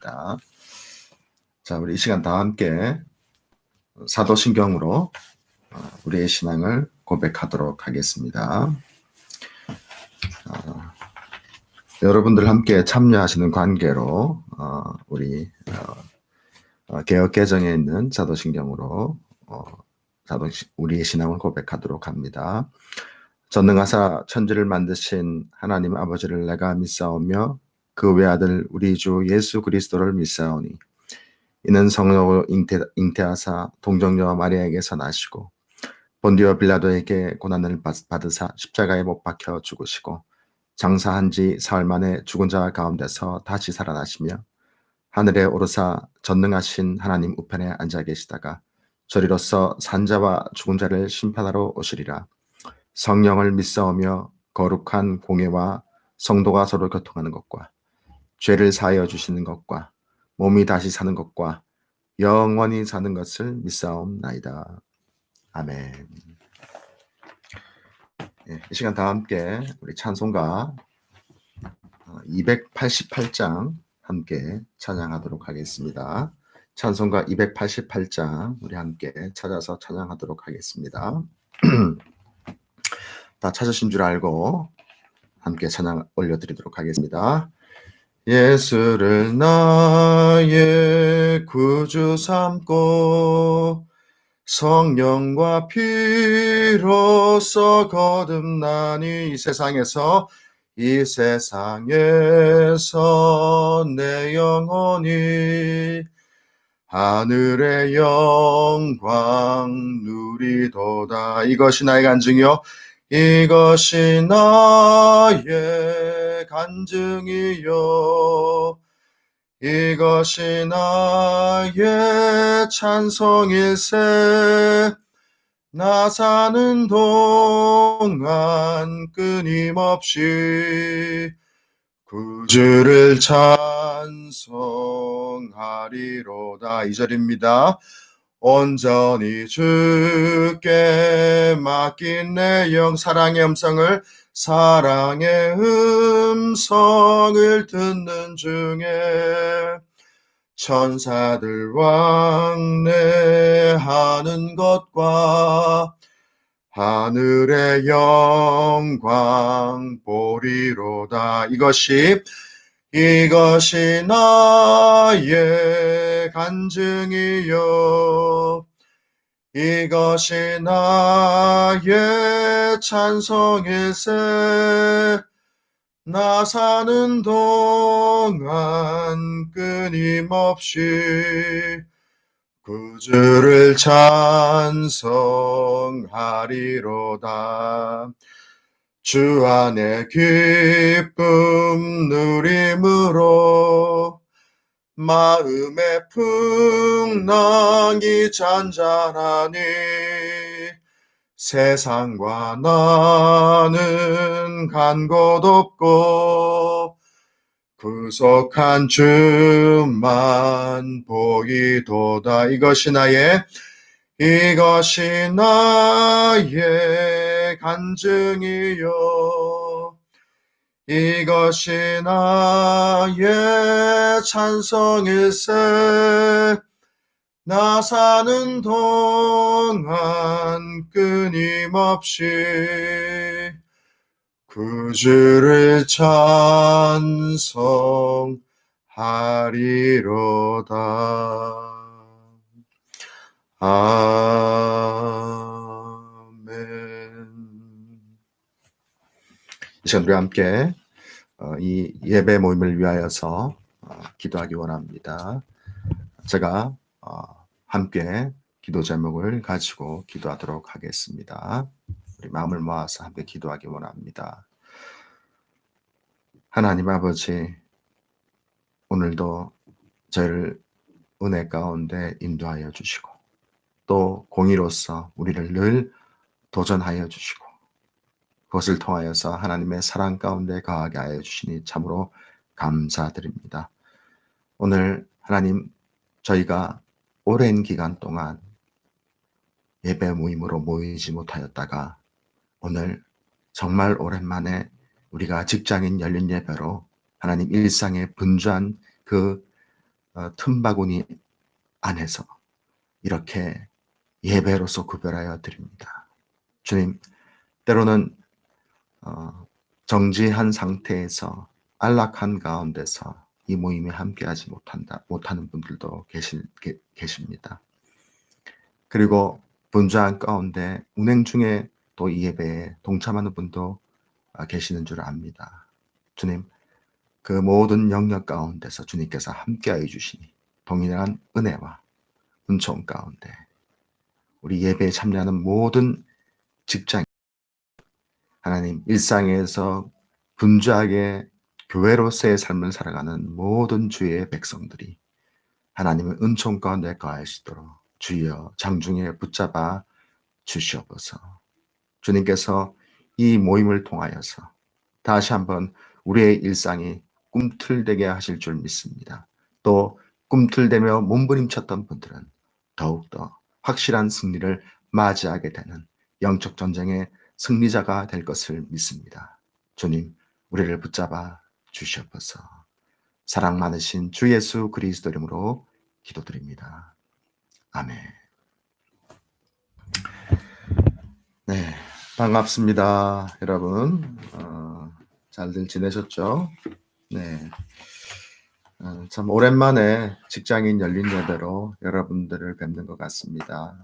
자, 우리 이 시간 다 함께 사도신경으로 우리의 신앙을 고백하도록 하겠습니다. 여러분들 함께 참여하시는 관계로 우리 개역개정에 있는 사도신경으로 우리의 신앙을 고백하도록 합니다. 전능하사 천지를 만드신 하나님 아버지를 내가 믿사오며 그 외아들 우리 주 예수 그리스도를 믿사오니 이는 성령으로 잉태하사 동정녀 마리아에게서 나시고 본디오 빌라도에게 고난을 받으사 십자가에 못 박혀 죽으시고 장사한 지 사흘 만에 죽은 자 가운데서 다시 살아나시며 하늘에 오르사 전능하신 하나님 우편에 앉아 계시다가 저리로서 산자와 죽은 자를 심판하러 오시리라. 성령을 믿사오며 거룩한 공예와 성도가 서로 교통하는 것과 죄를 사하여 주시는 것과 몸이 다시 사는 것과 영원히 사는 것을 믿사옵나이다. 아멘. 이 시간 다 함께 우리 찬송가 288장 함께 찬양하도록 하겠습니다. 찬송가 288장 우리 함께 찾아서 찬양하도록 하겠습니다. 다 찾으신 줄 알고 함께 찬양 올려드리도록 하겠습니다. 예수를 나의 구주 삼고 성령과 피로써 거듭나니 이 세상에서 내 영혼이 하늘의 영광 누리도다. 이것이 나의 간증이요 이것이 나의 간증이요 이것이 나의 찬송일세 나 사는 동안 끊임없이 구주를 찬송하리로다. 2절입니다. 온전히 주께 맡긴 내 영 사랑의 음성을 듣는 중에 천사들 왕래하는 것과 하늘의 영광 보리로다. 이것이 나의 간증이요 이것이 나의 찬송일세 나 사는 동안 끊임없이 구주를 찬송하리로다. 주 안에 기쁨 누림으로 마음의 풍랑이 잔잔하니 세상과 나는 간 곳 없고 구속한 주만 보이도다. 이것이 나의 간증이요 이것이 나의 찬송일세 나 사는 동안 끊임없이 구주를 찬송하리로다. 아멘. 이 시간 우리 함께 이 예배 모임을 위하여서 기도하기 원합니다. 제가 함께 기도 제목을 가지고 기도하도록 하겠습니다. 우리 마음을 모아서 함께 기도하기 원합니다. 하나님 아버지, 오늘도 저희를 은혜 가운데 인도하여 주시고 또 공의로서 우리를 늘 도전하여 주시고 그것을 통하여서 하나님의 사랑 가운데 거하게 하여 주시니 참으로 감사드립니다. 오늘 하나님 저희가 오랜 기간 동안 예배 모임으로 모이지 못하였다가 오늘 정말 오랜만에 우리가 직장인 열린 예배로 하나님 일상의 분주한 그 틈바구니 안에서 이렇게 예배로서 구별하여 드립니다. 주님, 때로는 정지한 상태에서 안락한 가운데서 이 모임에 함께하지 못하는 분들도 계십니다. 그리고 분주한 가운데 운행 중에 또 이 예배에 동참하는 분도 계시는 줄 압니다. 주님, 그 모든 영역 가운데서 주님께서 함께하여 주시니 동일한 은혜와 은총 가운데 우리 예배에 참여하는 모든 직장, 하나님 일상에서 분주하게 교회로서의 삶을 살아가는 모든 주의 백성들이 하나님의 은총 가운데 거할 수 있도록 주여 장중에 붙잡아 주시옵소서. 주님께서 이 모임을 통하여서 다시 한번 우리의 일상이 꿈틀대게 하실 줄 믿습니다. 또 꿈틀대며 몸부림쳤던 분들은 더욱더 확실한 승리를 맞이하게 되는 영적 전쟁의 승리자가 될 것을 믿습니다. 주님, 우리를 붙잡아 주시옵소서. 사랑 많으신 주 예수 그리스도 이름으로 기도드립니다. 아멘. 네, 반갑습니다, 여러분. 잘들 지내셨죠? 네. 참 오랜만에 직장인 열린 예배로 여러분들을 뵙는 것 같습니다.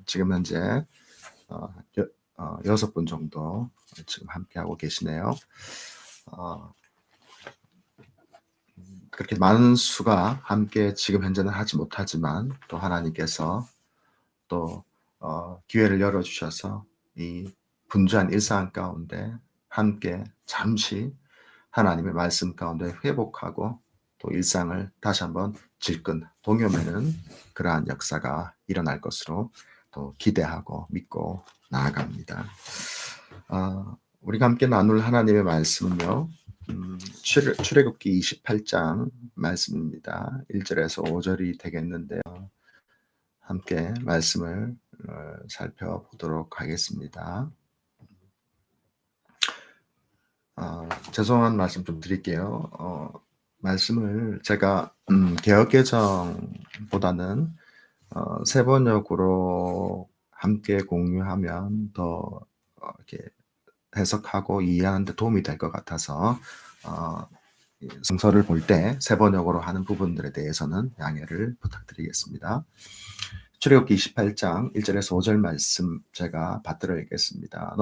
지금 현재 6분 정도 지금 함께하고 계시네요. 그렇게 많은 수가 함께 지금 현재는 하지 못하지만 또 하나님께서 또 기회를 열어주셔서 이 분주한 일상 가운데 함께 잠시 하나님의 말씀 가운데 회복하고 또 일상을 다시 한번 질끈 동요매는 그러한 역사가 일어날 것으로 또 기대하고 믿고 나아갑니다. 우리가 함께 나눌 하나님의 말씀은요. 출애굽기 28장 말씀입니다. 1절에서 5절이 되겠는데요. 함께 말씀을 살펴보도록 하겠습니다. 죄송한 말씀 좀 드릴게요. 말씀을 제가 개역개정보다는 세번역으로 함께 공유하면 더 이렇게 해석하고 이해하는 데 도움이 될 것 같아서 성서를 볼 때 세번역으로 하는 부분들에 대해서는 양해를 부탁드리겠습니다. 출애굽기 28장 1절에서 5절 말씀 제가 받들어 읽겠습니다.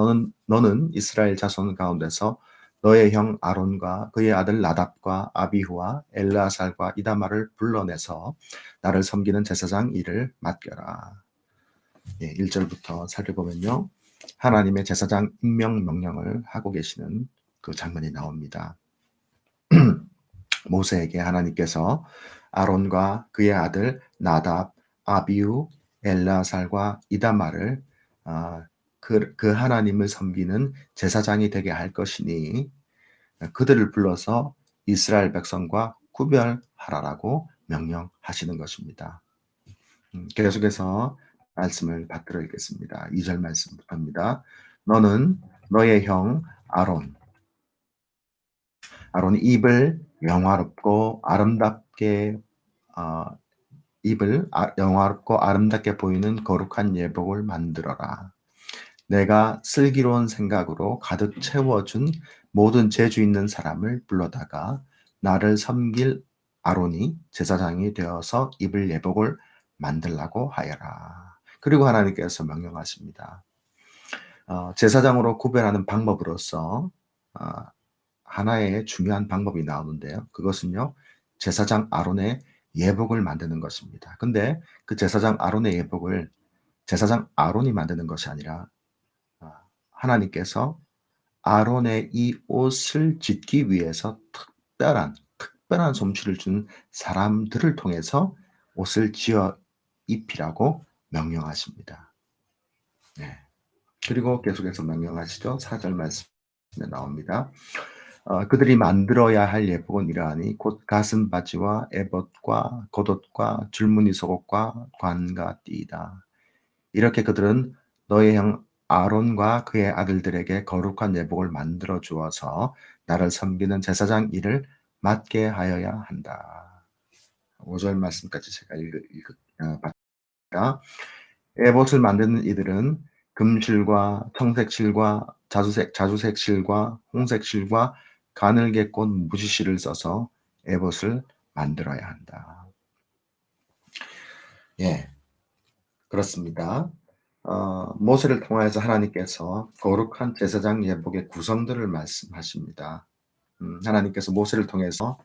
너는 이스라엘 자손 가운데서 너의 형 아론과 그의 아들 나답과 아비후와 엘르아살과 이다말을 불러내서 나를 섬기는 제사장 일을 맡겨라. 1절부터 살펴보면요. 하나님의 제사장 임명 명령을 하고 계시는 그 장면이 나옵니다. 모세에게 하나님께서 아론과 그의 아들 나답, 아비후, 엘르아살과 이다말을 그 하나님을 섬기는 제사장이 되게 할 것이니 그들을 불러서 이스라엘 백성과 구별하라라고 명령하시는 것입니다. 계속해서 말씀을 받들어 읽겠습니다. 2절 말씀부터입니다. 너는 너의 형 아론이 입을 영화롭고 아름답게 보이는 거룩한 예복을 만들어라. 내가 슬기로운 생각으로 가득 채워준 모든 재주 있는 사람을 불러다가 나를 섬길 아론이 제사장이 되어서 입을 예복을 만들라고 하여라. 그리고 하나님께서 명령하십니다. 제사장으로 구별하는 방법으로서 하나의 중요한 방법이 나오는데요. 그것은요, 제사장 아론의 예복을 만드는 것입니다. 근데 그 제사장 아론의 예복을 제사장 아론이 만드는 것이 아니라 하나님께서 아론의 이 옷을 짓기 위해서 특별한 솜씨를 준 사람들을 통해서 옷을 지어 입히라고 명령하십니다. 네. 그리고 계속해서 명령하시죠. 4절 말씀에 나옵니다. 그들이 만들어야 할 예복은 이러하니 곧 가슴바지와 에봇과 겉옷과 줄무늬 속옷과 관과 띠이다. 이렇게 그들은 너의 형 아론과 그의 아들들에게 거룩한 예복을 만들어 주어서 나를 섬기는 제사장 일을 맡게 하여야 한다. 5절 말씀까지 제가 봤습니다. 에봇을 만드는 이들은 금실과 청색실과 자주색실과 홍색실과 가늘게 꼰 무지실을 써서 에봇을 만들어야 한다. 예, 그렇습니다. 모세를 통하여서 하나님께서 거룩한 제사장 예복의 구성들을 말씀하십니다. 하나님께서 모세를 통해서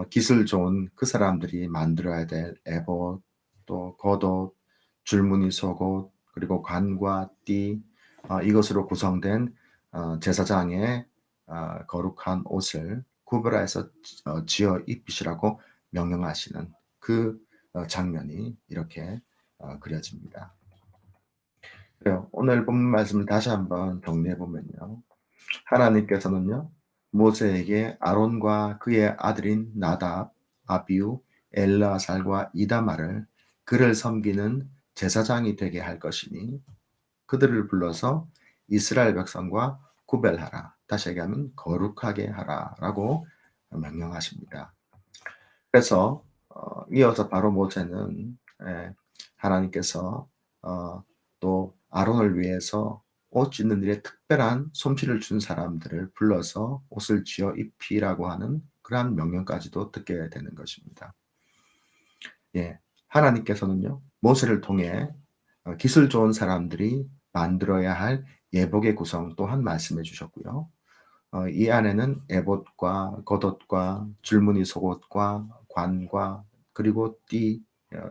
기술 좋은 그 사람들이 만들어야 될 에봇, 또 겉옷, 줄무늬 속옷, 그리고 관과 띠, 이것으로 구성된 제사장의 거룩한 옷을 구별해서 지어 입히시라고 명령하시는 그 장면이 이렇게 그려집니다. 그래요. 오늘 본문 말씀을 다시 한번 정리해 보면요. 하나님께서는요, 모세에게 아론과 그의 아들인 나답, 아비우, 엘르아살과 이다말을 그를 섬기는 제사장이 되게 할 것이니 그들을 불러서 이스라엘 백성과 구별하라. 다시 얘기하면 거룩하게 하라라고 명령하십니다. 그래서 이어서 바로 모세는 하나님께서 또 아론을 위해서 옷 찢는 일에 특별한 솜씨를 준 사람들을 불러서 옷을 쥐어 입히라고 하는 그러한 명령까지도 듣게 되는 것입니다. 예, 하나님께서는요, 모세를 통해 기술 좋은 사람들이 만들어야 할 예복의 구성 또한 말씀해 주셨고요. 이 안에는 에봇과 겉옷과 줄무늬 속옷과 관과 그리고 띠,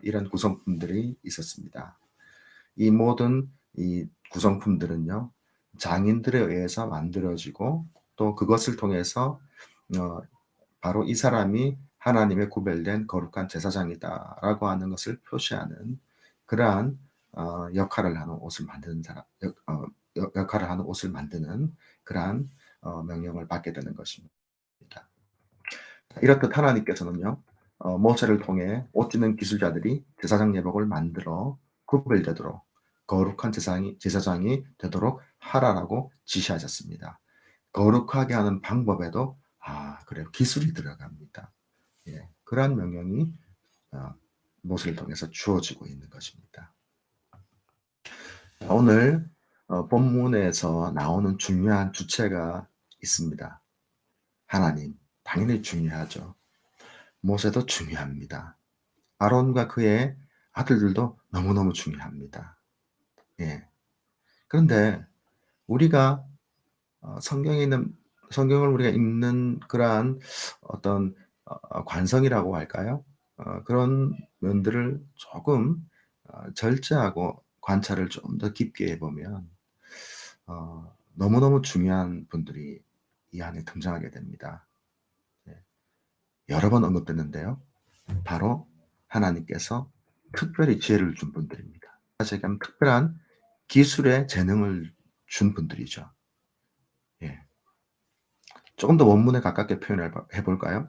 이런 구성품들이 있었습니다. 이 모든 이 구성품들은요, 장인들에 의해서 만들어지고 또 그것을 통해서 바로 이 사람이 하나님의 구별된 거룩한 제사장이다라고 하는 것을 표시하는 그러한 역할을 하는 옷을 만드는 사람, 역할을 하는 옷을 만드는 그러한 명령을 받게 되는 것입니다. 이렇듯 하나님께서는요, 모세를 통해 옷 찢는 기술자들이 제사장 예복을 만들어 구별되도록 거룩한 제사장이 되도록 하라라고 지시하셨습니다. 거룩하게 하는 방법에도 그래요, 기술이 들어갑니다. 예, 그러한 명령이 모세를 통해서 주어지고 있는 것입니다. 오늘 본문에서 나오는 중요한 주체가 있습니다. 하나님, 당연히 중요하죠. 모세도 중요합니다. 아론과 그의 아들들도 너무너무 중요합니다. 예. 그런데 우리가 성경을 우리가 읽는 그러한 어떤 관성이라고 할까요? 그런 면들을 조금 절제하고 관찰을 좀 더 깊게 해보면 너무너무 중요한 분들이 이 안에 등장하게 됩니다. 예. 여러 번 언급됐는데요. 바로 하나님께서 특별히 지혜를 준 분들입니다. 다시 얘기하면 특별한 기술의 재능을 준 분들이죠. 예. 조금 더 원문에 가깝게 표현해 볼까요?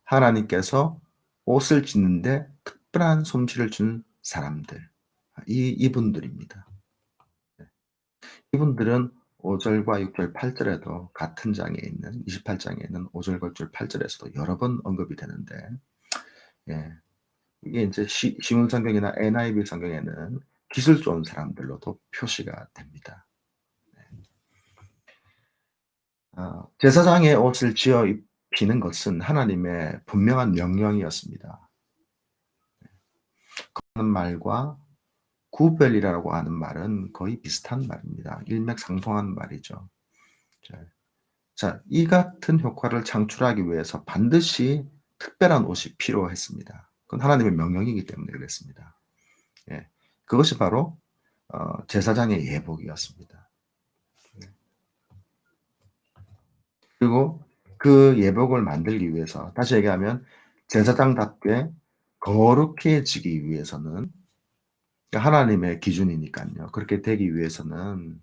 하나님께서 옷을 찢는데 특별한 솜씨를 준 사람들. 이분들입니다. 네. 이분들은 5절과 6절, 8절에도 같은 장에 있는 28장에 있는 5절, 6절, 8절에서도 여러 번 언급이 되는데, 예. 이게 이제 시문 성경이나 NIV 성경에는 기술 좋은 사람들로도 표시가 됩니다. 제사장의 옷을 지어 입히는 것은 하나님의 분명한 명령이었습니다. 하는 말과 구별이라고 하는 말은 거의 비슷한 말입니다. 일맥상통한 말이죠. 자, 이 같은 효과를 창출하기 위해서 반드시 특별한 옷이 필요했습니다. 그건 하나님의 명령이기 때문에 그랬습니다. 예, 그것이 바로 제사장의 예복이었습니다. 그리고 그 예복을 만들기 위해서, 다시 얘기하면 제사장답게 거룩해지기 위해서는, 하나님의 기준이니까요. 그렇게 되기 위해서는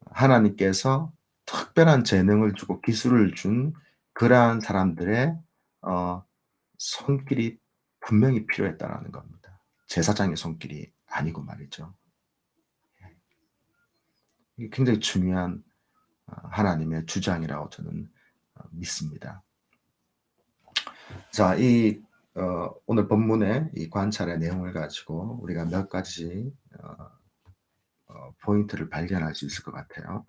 하나님께서 특별한 재능을 주고 기술을 준 그러한 사람들의 손길이 분명히 필요했다라는 겁니다. 제사장의 손길이 아니고 말이죠. 이게 굉장히 중요한 하나님의 주장이라고 저는 믿습니다. 자, 이 오늘 본문의 이 관찰의 내용을 가지고 우리가 몇 가지 포인트를 발견할 수 있을 것 같아요.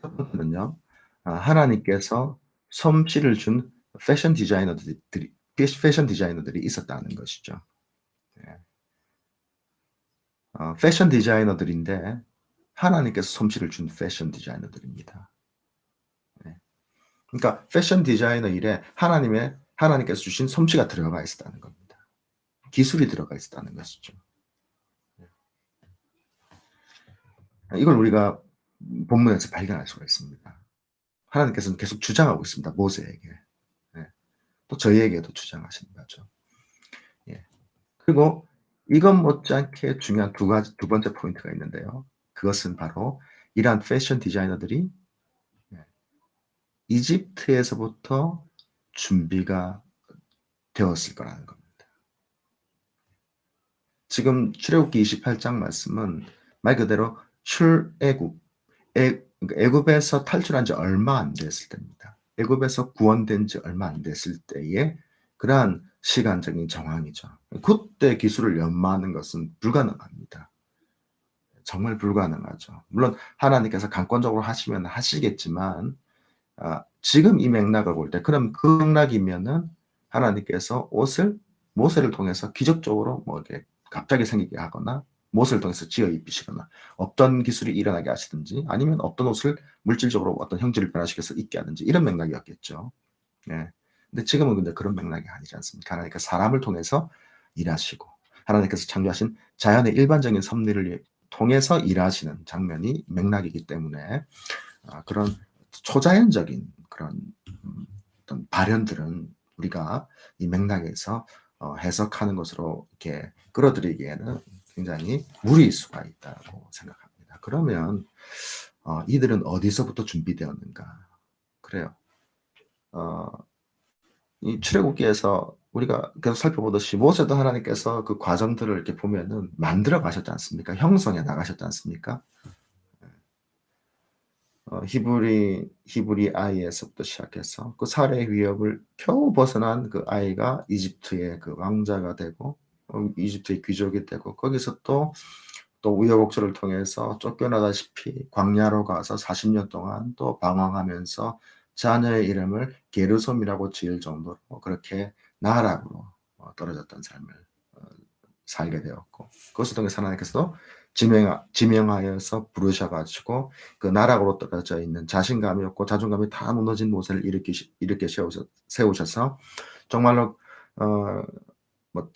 첫 번째는요, 하나님께서 솜씨를 준 패션 디자이너들이 있었다는 것이죠. 예. 패션 디자이너들인데 하나님께서 솜씨를 준 패션 디자이너들입니다. 예. 그러니까 패션 디자이너 일에 하나님께서 주신 솜씨가 들어가 있었다는 겁니다. 기술이 들어가 있었다는 것이죠. 이걸 우리가 본문에서 발견할 수가 있습니다. 하나님께서는 계속 주장하고 있습니다. 모세에게. 예. 또 저희에게도 주장하시는 거죠. 예. 그리고 이것 못지않게 중요한 두 번째 포인트가 있는데요. 그것은 바로 이러한 패션 디자이너들이 예, 이집트에서부터 준비가 되었을 거라는 겁니다. 지금 출애굽기 28장 말씀은 말 그대로 출애굽, 그러니까 애굽에서 탈출한 지 얼마 안 됐을 때입니다. 애굽에서 구원된 지 얼마 안 됐을 때의 그러한 시간적인 정황이죠. 그때 기술을 연마하는 것은 불가능합니다. 정말 불가능하죠. 물론 하나님께서 강권적으로 하시면 하시겠지만 지금 이 맥락을 볼 때 그럼 그 맥락이면은 하나님께서 모세를 통해서 기적적으로 뭐 이렇게 갑자기 생기게 하거나 모세를 통해서 지어 입히시거나 어떤 기술이 일어나게 하시든지 아니면 어떤 옷을 물질적으로 어떤 형질을 변화시켜서 입게 하든지 이런 맥락이었겠죠. 예. 근데 지금은 근데 그런 맥락이 아니지 않습니까? 하나님께서 사람을 통해서 일하시고 하나님께서 창조하신 자연의 일반적인 섭리를 통해서 일하시는 장면이 맥락이기 때문에 그런 초자연적인 그런 어떤 발현들은 우리가 이 맥락에서 해석하는 것으로 이렇게 끌어들이기에는 굉장히 무리일 수가 있다고 생각합니다. 그러면 이들은 어디서부터 준비되었는가? 그래요. 어, 이 출애굽기에서 우리가 계속 살펴보듯이 모세도 하나님께서 그 과정들을 이렇게 보면은 만들어 가셨지 않습니까? 형성해 나가셨지 않습니까? 히브리 아이에서부터 시작해서 그 살해 위협을 겨우 벗어난 그 아이가 이집트의 그 왕자가 되고 이집트의 귀족이 되고 거기서 또 우여곡절을 통해서 쫓겨나다시피 광야로 가서 40년 동안 또 방황하면서 자녀의 이름을 게르솜이라고 지을 정도로 그렇게 나락으로 떨어졌던 삶을 어, 살게 되었고 그것을 통해서 하나님께서도 지명하여서 부르셔가지고 그 나락으로 떨어져 있는 자신감이 없고 자존감이 다 무너진 모세를 일으켜 세우셔서 정말로 뭐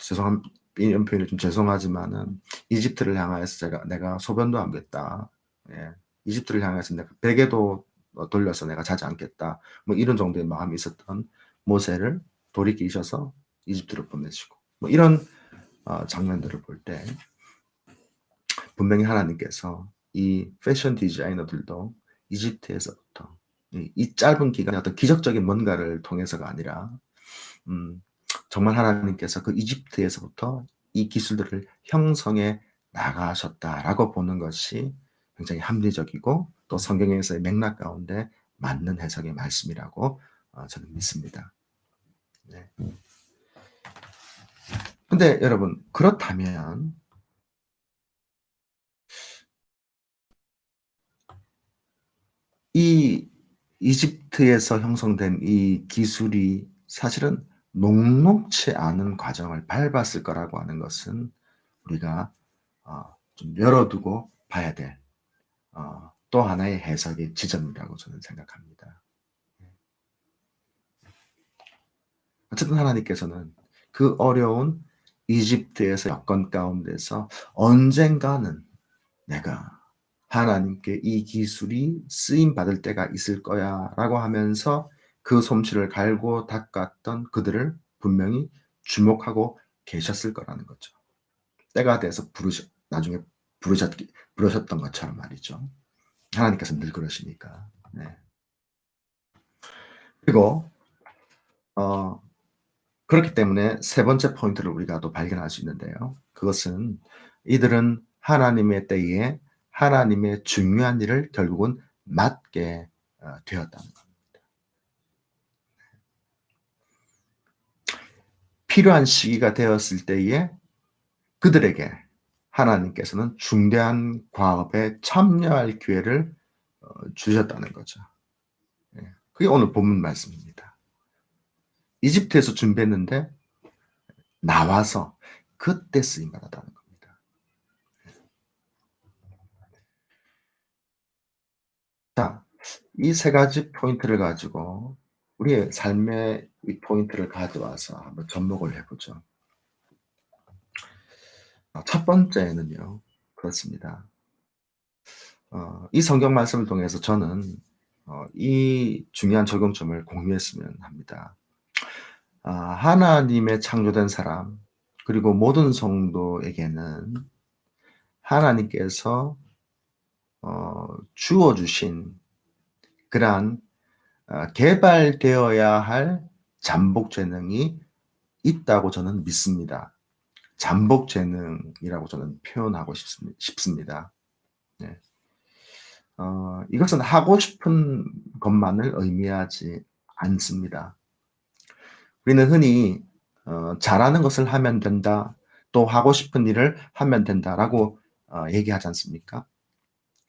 이런 표현이 좀 죄송하지만은 이집트를 향하여서 내가 소변도 안 겠다. 예. 이집트를 향해서 내가 베개도 돌려서 내가 자지 않겠다. 뭐 이런 정도의 마음이 있었던 모세를 돌이키셔서 이집트로 보내시고 뭐 이런 장면들을 볼 때 분명히 하나님께서 이 패션 디자이너들도 이집트에서부터 이 짧은 기간에 어떤 기적적인 뭔가를 통해서가 아니라 음, 정말 하나님께서 그 이집트에서부터 이 기술들을 형성해 나가셨다라고 보는 것이 굉장히 합리적이고 또 성경에서의 맥락 가운데 맞는 해석의 말씀이라고 저는 믿습니다. 네. 근데 여러분 그렇다면 이 이집트에서 형성된 이 기술이 사실은 녹록치 않은 과정을 밟았을 거라고 하는 것은 우리가 좀 열어두고 봐야 될 또 하나의 해석의 지점이라고 저는 생각합니다. 어쨌든 하나님께서는 그 어려운 이집트에서 여건 가운데서 언젠가는 내가 하나님께 이 기술이 쓰임 받을 때가 있을 거야라고 하면서 그 솜씨를 갈고 닦았던 그들을 분명히 주목하고 계셨을 거라는 거죠. 때가 돼서 나중에 부르셨던 것처럼 말이죠. 하나님께서 늘 그러시니까. 네. 그리고 어, 그렇기 때문에 세 번째 포인트를 우리가 또 발견할 수 있는데요. 그것은 이들은 하나님의 때에 하나님의 중요한 일을 결국은 맡게 되었다는 겁니다. 필요한 시기가 되었을 때에 그들에게 하나님께서는 중대한 과업에 참여할 기회를 주셨다는 거죠. 예. 그게 오늘 본문 말씀입니다. 이집트에서 준비했는데 나와서 그때 쓰임 받았다는 겁니다. 자, 이 세 가지 포인트를 가지고 우리의 삶의 이 포인트를 가져와서 한번 접목을 해보죠. 첫 번째는요, 그렇습니다. 이 성경 말씀을 통해서 저는 이 중요한 적용점을 공유했으면 합니다. 하나님의 창조된 사람, 그리고 모든 성도에게는 하나님께서 주어주신 그러한 개발되어야 할 잠복 재능이 있다고 저는 믿습니다. 잠복 재능이라고 저는 표현하고 싶습니다. 네. 이것은 하고 싶은 것만을 의미하지 않습니다. 우리는 흔히 잘하는 것을 하면 된다, 또 하고 싶은 일을 하면 된다라고 얘기하지 않습니까?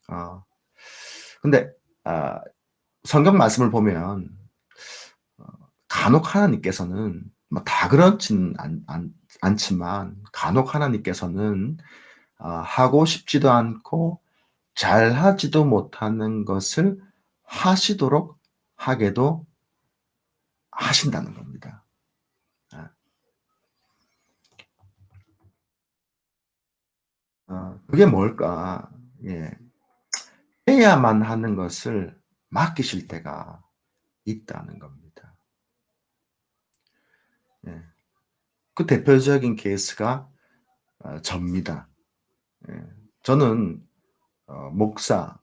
어, 근데 성경 말씀을 보면 간혹 하나님께서는 뭐 다 그렇진 않지만 간혹 하나님께서는 하고 싶지도 않고 잘하지도 못하는 것을 하시도록 하게도 하신다는 겁니다. 아, 그게 뭘까? 예. 해야만 하는 것을 맡기실 때가 있다는 겁니다. 예. 그 대표적인 케이스가 접니다. 예. 저는 목사,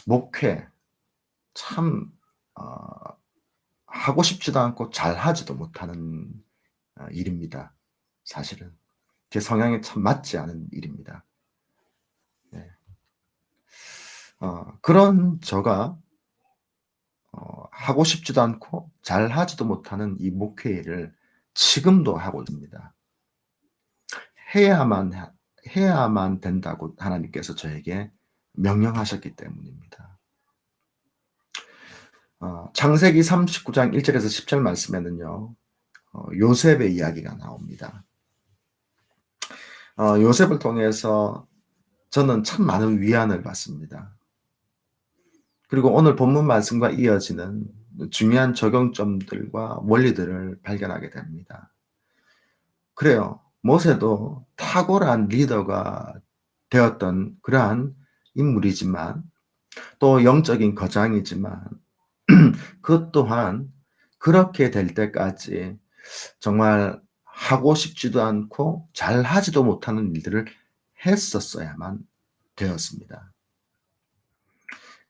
목회 참 하고 싶지도 않고 잘하지도 못하는 일입니다. 사실은 제 성향에 참 맞지 않은 일입니다. 네. 그런 저가 하고 싶지도 않고 잘하지도 못하는 이 목회를 지금도 하고 있습니다. 해야만 해야만 된다고 하나님께서 저에게 명령하셨기 때문입니다. 창세기 39장 1절에서 10절 말씀에는요, 요셉의 이야기가 나옵니다. 요셉을 통해서 저는 참 많은 위안을 받습니다. 그리고 오늘 본문 말씀과 이어지는 중요한 적용점들과 원리들을 발견하게 됩니다. 그래요. 모세도 탁월한 리더가 되었던 그러한 인물이지만 또 영적인 거장이지만 그 또한 그렇게 될 때까지 정말 하고 싶지도 않고 잘하지도 못하는 일들을 했었어야만 되었습니다.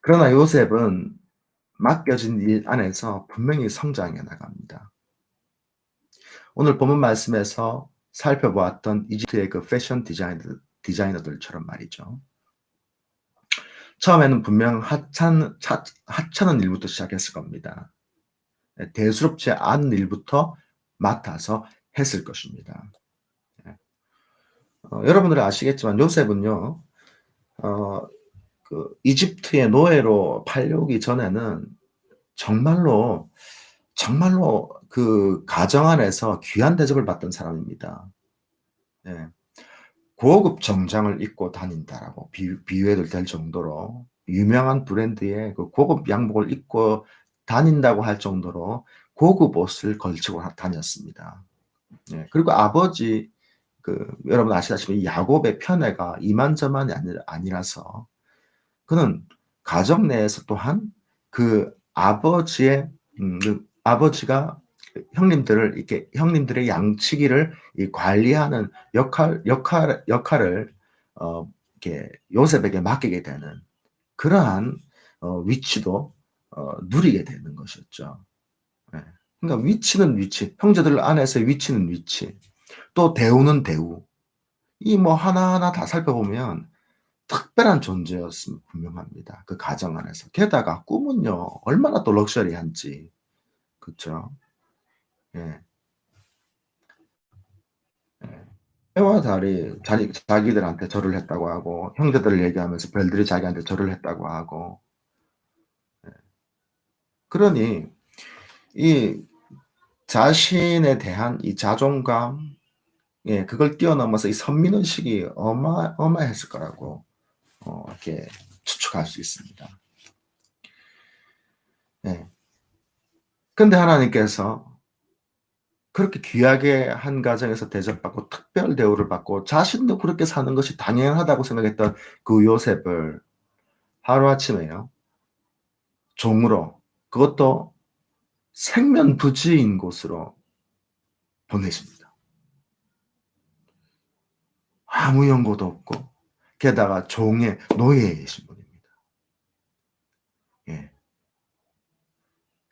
그러나 요셉은 맡겨진 일 안에서 분명히 성장해 나갑니다. 오늘 본문 말씀에서 살펴보았던 이집트의 그 패션 디자이너들처럼 말이죠. 처음에는 분명 하찮은 일부터 시작했을 겁니다. 대수롭지 않은 일부터 맡아서 했을 것입니다. 여러분들이 아시겠지만 요셉은요, 그 이집트의 노예로 팔려오기 전에는 정말로 그 가정 안에서 귀한 대접을 받던 사람입니다. 예. 고급 정장을 입고 다닌다라고 비유해도 될 정도로 유명한 브랜드의 그 고급 양복을 입고 다닌다고 할 정도로 고급 옷을 걸치고 다녔습니다. 예. 그리고 아버지 여러분 아시다시피 야곱의 편애가 이만저만이 아니라서 그는 가정 내에서 또한 그 아버지의 그 아버지가 형님들의 양치기를 관리하는 역할을 이렇게 요셉에게 맡기게 되는 그러한 위치도 누리게 되는 것이었죠. 예. 그러니까 위치는 위치, 형제들 안에서의 위치는 위치, 또 대우는 대우. 이 뭐 하나하나 다 살펴보면 특별한 존재였음이 분명합니다. 그 가정 안에서. 게다가 꿈은요, 얼마나 또 럭셔리한지. 그쵸? 예. 해와 달이 자기들한테 절을 했다고 하고 형제들을 얘기하면서 별들이 자기한테 절을 했다고 하고 그러니 이 자신에 대한 이 자존감 그걸 뛰어넘어서 이 선민의식이 어마했을 거라고 이렇게 추측할 수 있습니다. 그런데 하나님께서 그렇게 귀하게 한 가정에서 대접받고 특별 대우를 받고 자신도 그렇게 사는 것이 당연하다고 생각했던 그 요셉을 하루아침에요. 종으로 그것도 생면부지인 곳으로 보내십니다. 아무 연고도 없고 게다가 종의 노예이신 분입니다. 예.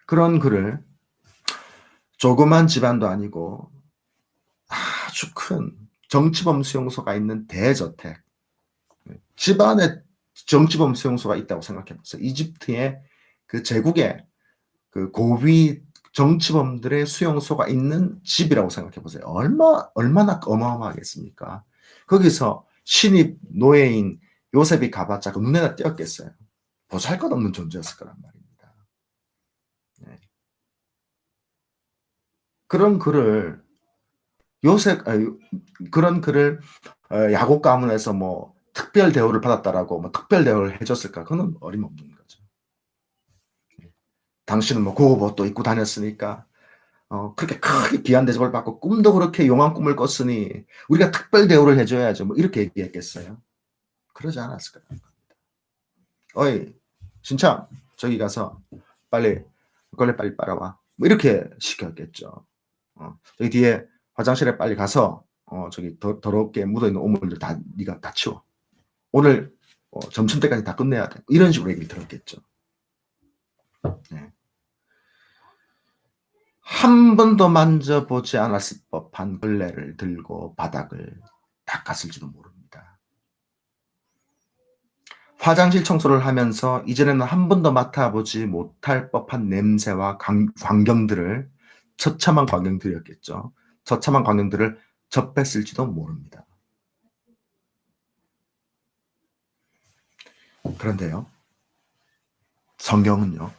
그런 그를 조그만 집안도 아니고 아주 큰 정치범 수용소가 있는 대저택, 집안에 정치범 수용소가 있다고 생각해 보세요. 이집트의 그 제국의 그 고위 정치범들의 수용소가 있는 집이라고 생각해 보세요. 얼마나 어마어마하겠습니까? 거기서 신입 노예인 요셉이 가봤자 그 눈에다 띄었겠어요. 보잘것없는 존재였을 거란 말입니다. 네. 그런 그를 그런 그를 야곱 가문에서 뭐 특별 대우를 받았다라고 뭐 특별 대우를 해줬을까? 그건 어림없는 거죠. 당신은 뭐 고급옷도 입고 다녔으니까 그렇게 크게 귀한 대접을 받고 꿈도 그렇게 용한 꿈을 꿨으니 우리가 특별 대우를 해줘야죠. 뭐 이렇게 얘기했겠어요. 그러지 않았을 거예요. 어이, 신참, 저기 가서 빨리 걸레 빨리 빨아와. 뭐 이렇게 시켰겠죠. 저기 뒤에 화장실에 빨리 가서 저기 더럽게 묻어있는 오물들 다 네가 다 치워. 오늘 점심 때까지 다 끝내야 돼. 이런 식으로 얘기 들었겠죠. 네. 한 번도 만져보지 않았을 법한 걸레를 들고 바닥을 닦았을지도 모릅니다. 화장실 청소를 하면서 이전에는 한 번도 맡아보지 못할 법한 냄새와 광경들을 처참한 광경들이었겠죠. 처참한 광경들을 접했을지도 모릅니다. 그런데요, 성경은요,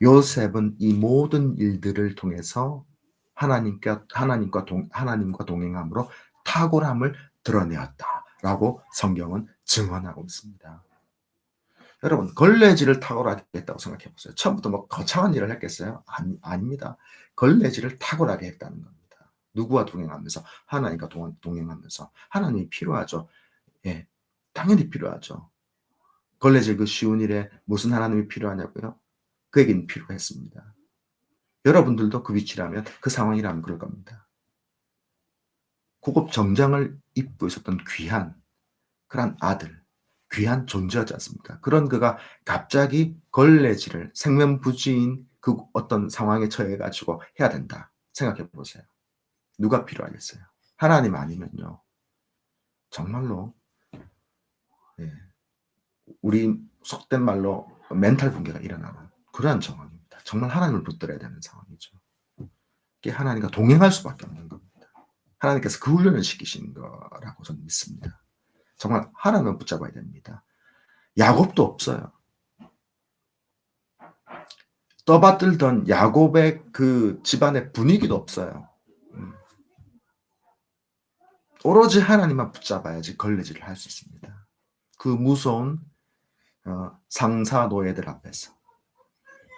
요셉은 이 모든 일들을 통해서 하나님과 동행함으로 탁월함을 드러내었다라고 성경은 증언하고 있습니다. 여러분, 걸레질을 탁월하게 했다고 생각해 보세요. 처음부터 뭐 거창한 일을 했겠어요? 아닙니다. 걸레질을 탁월하게 했다는 겁니다. 누구와 동행하면서? 하나님과 동행하면서. 하나님이 필요하죠. 예, 당연히 필요하죠. 걸레질 그 쉬운 일에 무슨 하나님이 필요하냐고요? 그에게는 필요했습니다. 여러분들도 그 위치라면, 그 상황이라면 그럴 겁니다. 고급 정장을 입고 있었던 귀한 그런 아들, 귀한 존재였지 않습니까? 그런 그가 갑자기 걸레질을 생면부지인 그 어떤 상황에 처해가지고 해야 된다. 생각해 보세요. 누가 필요하겠어요? 하나님 아니면요. 정말로 예, 우리 속된 말로 멘탈 붕괴가 일어나는 그러한 상황입니다. 정말 하나님을 붙들어야 되는 상황이죠. 이게 하나님과 동행할 수밖에 없는 겁니다. 하나님께서 그 훈련을 시키신 거라고 저는 믿습니다. 정말 하나님을 붙잡아야 됩니다. 야곱도 없어요. 떠받들던 야곱의 그 집안의 분위기도 없어요. 오로지 하나님만 붙잡아야지 걸레질을 할 수 있습니다. 그 무서운 상사 노예들 앞에서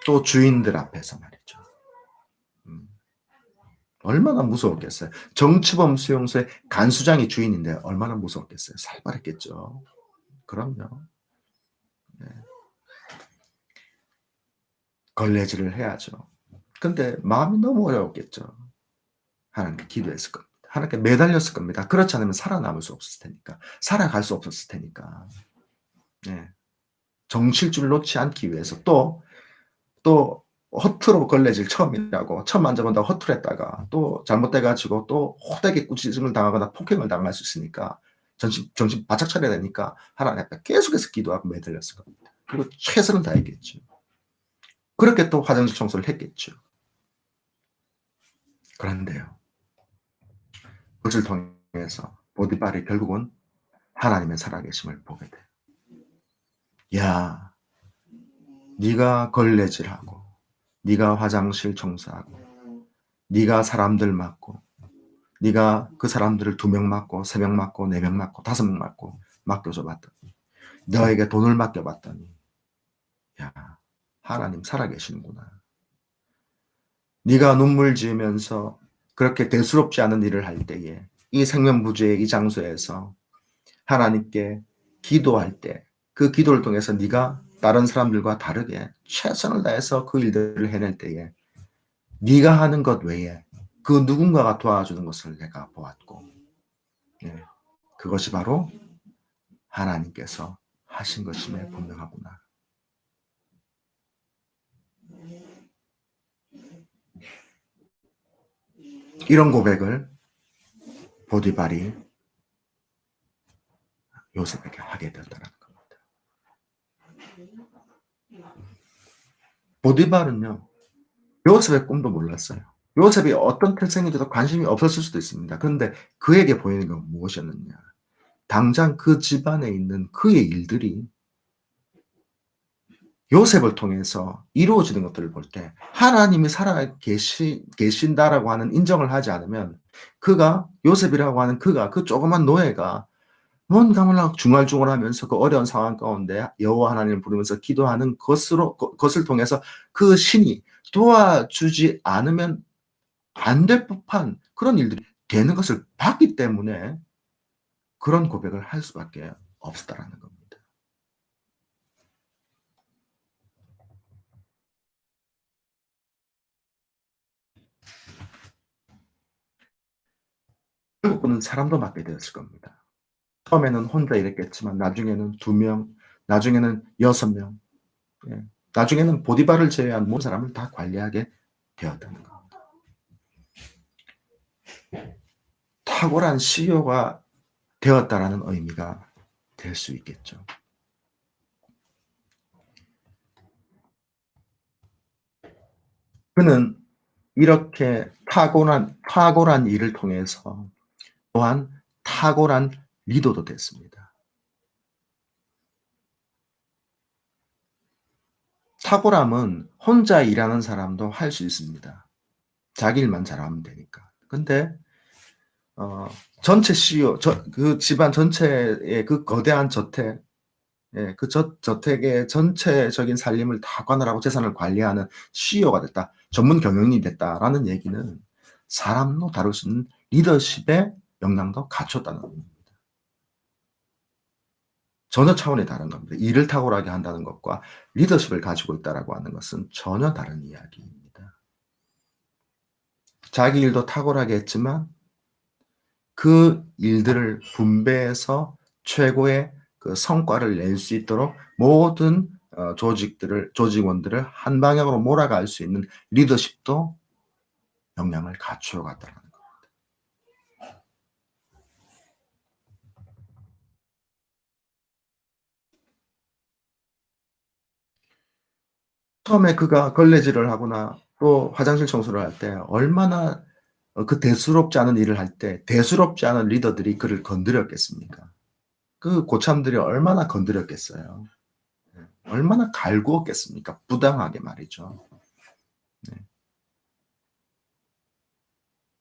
또 주인들 앞에서 말이죠. 얼마나 무서웠겠어요. 정치범 수용소의 간수장이 주인인데 얼마나 무서웠겠어요. 살벌했겠죠. 그럼요. 네. 걸레질을 해야죠. 근데 마음이 너무 어려웠겠죠. 하나님께 기도했을 겁니다. 하나님께 매달렸을 겁니다. 그렇지 않으면 살아남을 수 없었을 테니까. 살아갈 수 없었을 테니까. 네. 정칠줄 놓지 않기 위해서 또 허투루 걸레질 처음이라고 처음 만져본다고 허투루 했다가 또 잘못돼가지고 또 호되게 꾸짖음을 당하거나 폭행을 당할 수 있으니까 정신 바짝 차려야 되니까 하나님 앞에 계속해서 기도하고 매달렸을 겁니다. 그리고 최선을 다했겠죠. 그렇게 또 화장실 청소를 했겠죠. 그런데요. 그것을 통해 통해서 보디발이 결국은 하나님의 살아계심을 보게 돼요. 야, 네가 걸레질하고, 네가 화장실 청소하고, 네가 사람들 맡고, 네가 그 사람들을 2명 맡고, 3명 맡고, 4명 맡고, 5명 맡고 맡겨줘 봤더니, 너에게 돈을 맡겨봤더니, 야, 하나님 살아계시는구나. 네가 눈물 지으면서 그렇게 대수롭지 않은 일을 할 때에 이 생명부지의 이 장소에서 하나님께 기도할 때 그 기도를 통해서 네가 다른 사람들과 다르게 최선을 다해서 그 일들을 해낼 때에 네가 하는 것 외에 그 누군가가 도와주는 것을 내가 보았고, 예, 그것이 바로 하나님께서 하신 것임에 분명하구나. 이런 고백을 보디발이 요셉에게 하게 되었다는 겁니다. 보디발은요, 요셉의 꿈도 몰랐어요. 요셉이 어떤 태생인지도 관심이 없었을 수도 있습니다. 그런데 그에게 보이는 건 무엇이었느냐? 당장 그 집안에 있는 그의 일들이 요셉을 통해서 이루어지는 것들을 볼 때 하나님이 계신다라고 하는 인정을 하지 않으면 그가 요셉이라고 하는 그가 그 조그만 노예가 뭔가 몰라 중얼중얼하면서 그 어려운 상황 가운데 여호와 하나님을 부르면서 기도하는 것을 통해서 그 신이 도와주지 않으면 안 될 법한 그런 일들이 되는 것을 봤기 때문에 그런 고백을 할 수밖에 없었다라는 겁니다. 결국은 사람도 맡게 되었을 겁니다. 처음에는 혼자 일했겠지만 나중에는 2명, 나중에는 6명, 예. 나중에는 보디발을 제외한 모든 사람을 다 관리하게 되었다는 겁니다. 탁월한 CEO가 되었다라는 의미가 될 수 있겠죠. 그는 이렇게 탁월한 일을 통해서 또한 탁월한 리더도 됐습니다. 탁월함은 혼자 일하는 사람도 할 수 있습니다. 자기 일만 잘하면 되니까. 근데 어, 전체 CEO, 그 집안 전체의 그 거대한 저택, 예, 그 저택의 전체적인 살림을 다 관할하고 재산을 관리하는 CEO가 됐다, 전문 경영인이 됐다라는 얘기는 사람도 다룰 수 있는 리더십의 역량도 갖췄다는 겁니다. 전혀 차원이 다른 겁니다. 일을 탁월하게 한다는 것과 리더십을 가지고 있다라고 하는 것은 전혀 다른 이야기입니다. 자기 일도 탁월하게 했지만 그 일들을 분배해서 최고의 그 성과를 낼 수 있도록 모든 조직원들을 한 방향으로 몰아갈 수 있는 리더십도 역량을 갖추어 갔다는 거. 처음에 그가 걸레질을 하거나 또 화장실 청소를 할 때 얼마나 그 대수롭지 않은 일을 할 때 대수롭지 않은 리더들이 그를 건드렸겠습니까? 그 고참들이 얼마나 건드렸겠어요. 네. 얼마나 갈구었겠습니까? 부당하게 말이죠. 네.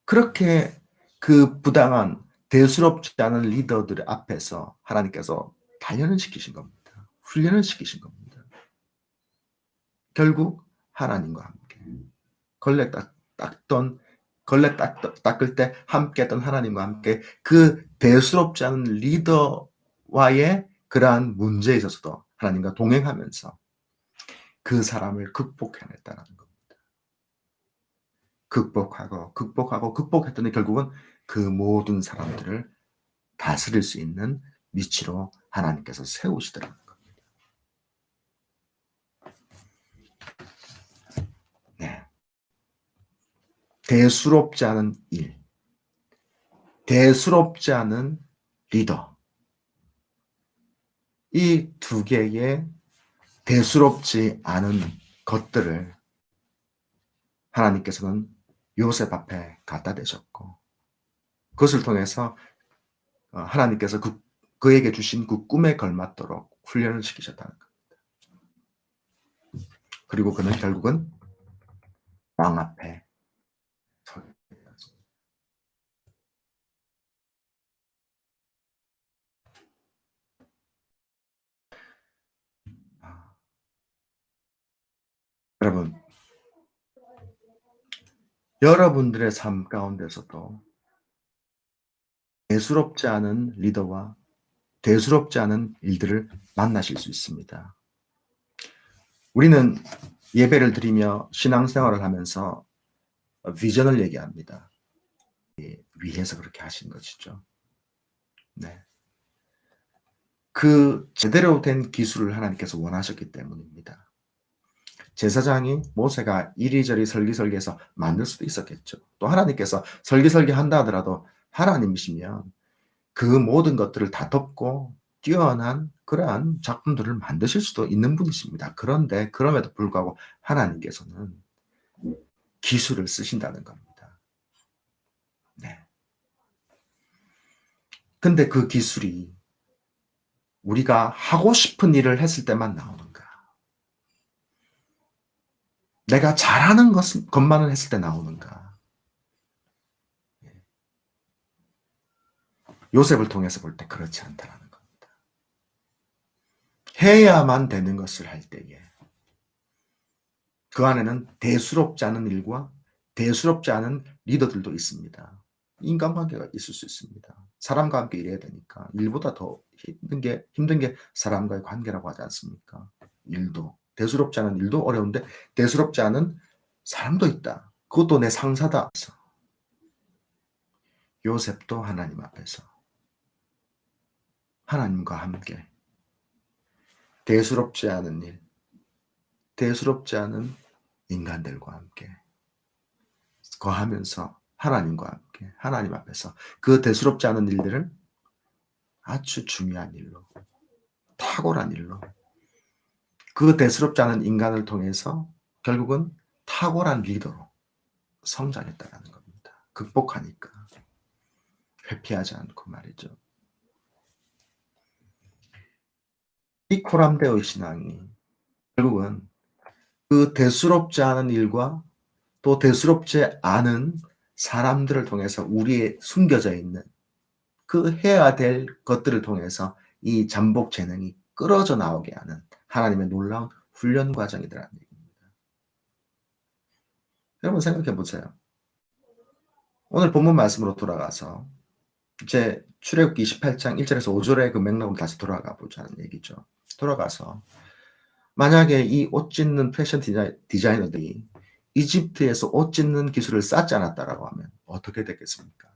그렇게 그 부당한 대수롭지 않은 리더들 앞에서 하나님께서 단련을 시키신 겁니다. 훈련을 시키신 겁니다. 결국 하나님과 함께 걸레 닦던 걸레 닦을 때 함께했던 하나님과 함께 그 대수롭지 않은 리더와의 그러한 문제에 있어서도 하나님과 동행하면서 그 사람을 극복해냈다는 겁니다. 극복했더니 결국은 그 모든 사람들을 다스릴 수 있는 위치로 하나님께서 세우시더라는 겁니다. 네. 대수롭지 않은 일, 대수롭지 않은 리더. 이 두 개의 대수롭지 않은 것들을 하나님께서는 요셉 앞에 갖다 대셨고 그것을 통해서 하나님께서 그에게 주신 그 꿈에 걸맞도록 훈련을 시키셨다는 것. 그리고 그는 결국은 왕 앞에 서게 되었습니다. 아, 여러분, 여러분들의 삶 가운데서도 대수롭지 않은 리더와 대수롭지 않은 일들을 만나실 수 있습니다. 우리는 예배를 드리며 신앙생활을 하면서 비전을 얘기합니다. 위에서 그렇게 하신 것이죠. 네. 그 제대로 된 기술을 하나님께서 원하셨기 때문입니다. 제사장이 모세가 이리저리 설기설기해서 만들 수도 있었겠죠. 또 하나님께서 설기설기 한다 하더라도 하나님이시면 그 모든 것들을 다 덮고 뛰어난 그러한 작품들을 만드실 수도 있는 분이십니다. 그런데 그럼에도 불구하고 하나님께서는 기술을 쓰신다는 겁니다. 네. 근데 그 기술이 우리가 하고 싶은 일을 했을 때만 나오는가? 내가 잘하는 것만을 했을 때 나오는가? 요셉을 통해서 볼 때 그렇지 않다라는 겁니다. 해야만 되는 것을 할 때에 그 안에는 대수롭지 않은 일과 대수롭지 않은 리더들도 있습니다. 인간관계가 있을 수 있습니다. 사람과 함께 일해야 되니까 일보다 더 힘든 게 사람과의 관계라고 하지 않습니까? 일도 대수롭지 않은 일도 어려운데 대수롭지 않은 사람도 있다. 그것도 내 상사다. 요셉도 하나님 앞에서 하나님과 함께 대수롭지 않은 일, 대수롭지 않은 인간들과 함께 거하면서 하나님과 함께 하나님 앞에서 그 대수롭지 않은 일들을 아주 중요한 일로, 탁월한 일로, 그 대수롭지 않은 인간을 통해서 결국은 탁월한 리더로 성장했다는 겁니다. 극복하니까. 회피하지 않고 말이죠. 이 코람데오의 신앙이 결국은 그 대수롭지 않은 일과 또 대수롭지 않은 사람들을 통해서 우리의 숨겨져 있는 그 해야 될 것들을 통해서 이 잠복 재능이 끌어져 나오게 하는 하나님의 놀라운 훈련 과정이더라는 얘기입니다. 여러분 생각해 보세요. 오늘 본문 말씀으로 돌아가서 이제 출애굽기 28장 1절에서 5절의 그 맥락으로 다시 돌아가 보자는 얘기죠. 돌아가서 만약에 이 옷 짓는 패션 디자이너들이 이집트에서 옷 짓는 기술을 쌓지 않았다라고 하면 어떻게 됐겠습니까?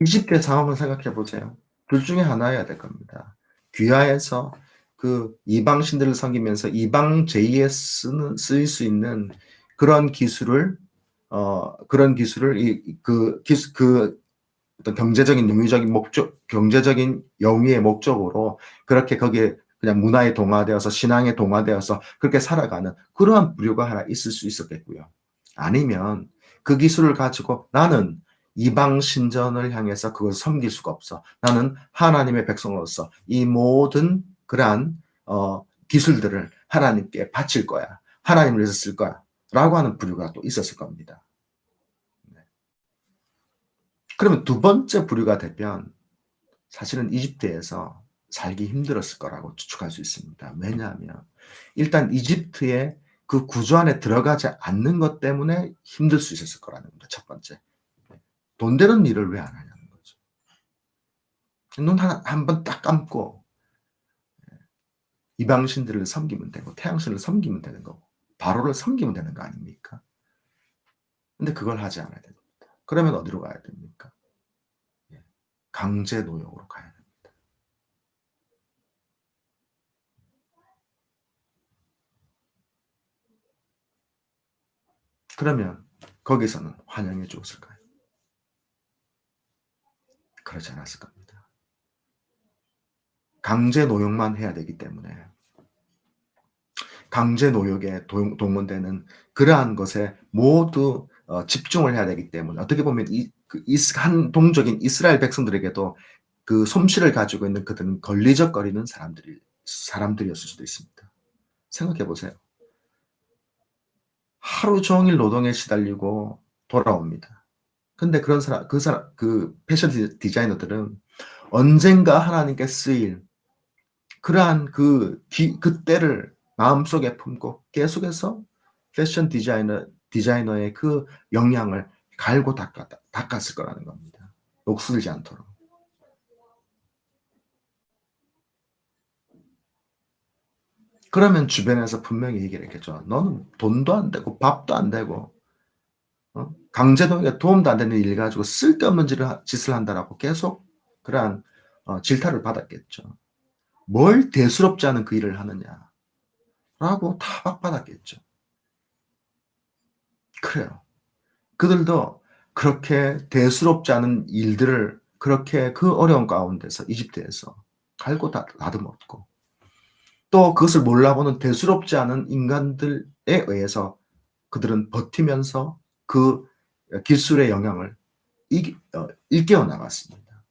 이집트의 상황을 생각해 보세요. 둘 중에 하나여야 될 겁니다. 귀하에서 그 이방 신들을 섬기면서 이방 제의에 쓰일 수 있는 그런 기술을 그 어떤 경제적인 영위적인 목적, 경제적인 영위의 목적으로 그렇게 거기에 그냥 문화에 동화되어서 신앙에 동화되어서 그렇게 살아가는 그러한 부류가 하나 있을 수 있었겠고요. 아니면 그 기술을 가지고 나는 이방 신전을 향해서 그걸 섬길 수가 없어. 나는 하나님의 백성으로서 이 모든 그러한 기술들을 하나님께 바칠 거야. 하나님을 위해서 쓸 거야. 라고 하는 부류가 또 있었을 겁니다. 그러면 두 번째 부류가 되면 사실은 이집트에서 살기 힘들었을 거라고 추측할 수 있습니다. 왜냐하면 일단 이집트의 그 구조 안에 들어가지 않는 것 때문에 힘들 수 있었을 거라는 겁니다. 첫 번째. 돈 되는 일을 왜 안 하냐는 거죠. 눈 한 번 딱 감고 이방신들을 섬기면 되고 태양신을 섬기면 되는 거고 바로를 섬기면 되는 거 아닙니까? 근데 그걸 하지 않아야 됩니다. 그러면 어디로 가야 됩니까? 강제 노역으로 가야 됩니다. 그러면 거기서는 환영해 주었을까요? 그렇지 않았을 겁니다. 강제 노역만 해야 되기 때문에 강제 노역에 동원되는 그러한 것에 모두 집중을 해야 되기 때문에 어떻게 보면 한 동족인 이스라엘 백성들에게도 그 솜씨를 가지고 있는 그들은 걸리적거리는 사람들이었을 수도 있습니다. 생각해 보세요. 하루 종일 노동에 시달리고 돌아옵니다. 근데 그 패션 디자이너들은 언젠가 하나님께 쓰일 그러한 그때를 마음속에 품고 계속해서 패션 디자이너의 그 역량을 갈고 닦았을 거라는 겁니다. 녹슬지 않도록. 그러면 주변에서 분명히 얘기를 했겠죠. 너는 돈도 안 되고 밥도 안 되고 강제동에게 도움도 안 되는 일 가지고 쓸데없는 짓을 한다라고 계속 그러한 질타를 받았겠죠. 뭘 대수롭지 않은 그 일을 하느냐라고 타박받았겠죠. 그래요. 그들도 그렇게 대수롭지 않은 일들을 그렇게 그 어려운 가운데서 이집트에서 갈고 다듬었고 또 그것을 몰라보는 대수롭지 않은 인간들에 의해서 그들은 버티면서 그 기술의 영향을 일깨워 나갔습니다.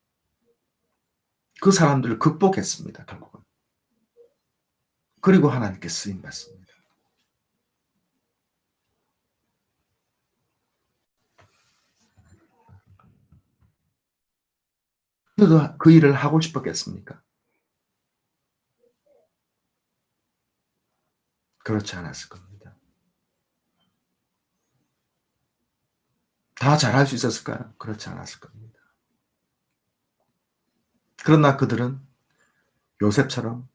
그 사람들을 극복했습니다. 결국은. 그리고 하나님께 쓰임 받습니다. 그래도 그 일을 하고 싶었겠습니까? 그렇지 않았을 겁니다. 다 잘할 수 있었을까요? 그렇지 않았을 겁니다. 그러나 그들은 요셉처럼